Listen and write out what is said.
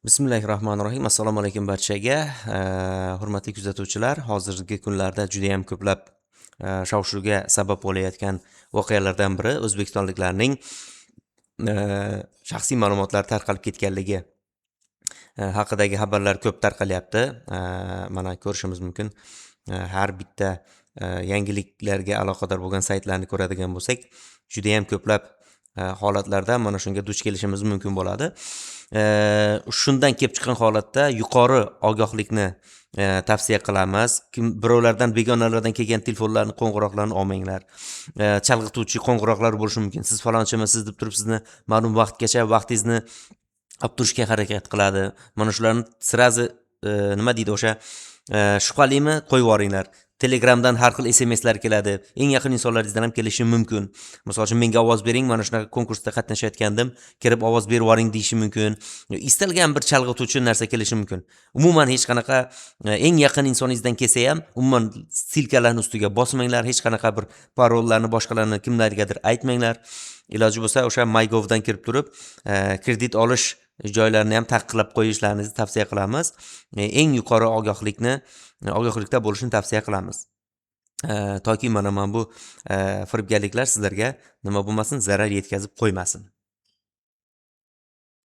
Bismillahirrohmanirrohim. Assalomu alaykum barchaga. Hurmatli kuzatuvchilar, hozirgi kunlarda juda ham ko'plab shov-shuvga sabab bo'layotgan voqealardan biri o'zbekistonliklarning shaxsiy ma'lumotlari tarqalib ketganligi haqidagi xabarlar ko'p tarqalyapti. Mana ko'rishimiz mumkin. Har bitta yangiliklarga aloqador bo'lgan saytlarni ko'radigan bo'lsak, juda ham ko'plab holatlarda mana shunga duch kelishimiz mumkin bo'ladi. Shundan kelib chiqqan holatda yuqori ogohlikni tavsiya qilamiz. Birovlardan, begonalardan kelgan telefonlarni, qo'ng'iroqlarni olmanglar. Chalg'ituvchi qo'ng'iroqlar bo'lishi mumkin. Siz falonchimisiz deb turib sizni ma'lum vaqtgacha vaqtingizni olib turishga harakat qiladi. Mana shularni sirazi nima deydi o'sha shubhalimi qo'yib yuboringlar. Telegramdan har xil SMSlar keladi. Eng yaqin insonlaringizdan ham kelishi mumkin. Misol uchun menga ovoz bering, mana shunaqa konkursda qatnashayotgandim, kirib ovoz berib yuboring deyishi mumkin. Istalgan bir chalg'ituvchi narsa kelishi mumkin. Umuman hech qanaqa eng yaqin insoningizdan kelsa ham, umuman silkalarning ustiga bosmanglar, hech qanaqa bir parollarni, boshqalarni kimlargadir aytmanglar. Iloji bo'lsa o'sha MyGovdan kirib turib, kredit olish joylarini ham taqiqlab qo'yishlaringizni tavsiya qilamiz. Eng yuqori ogohlikda bo'lishni tavsiya qilamiz. Toki mana bu firibgarliklar sizlarga nima bo'lmasin, zarar yetkazib qo'ymasin.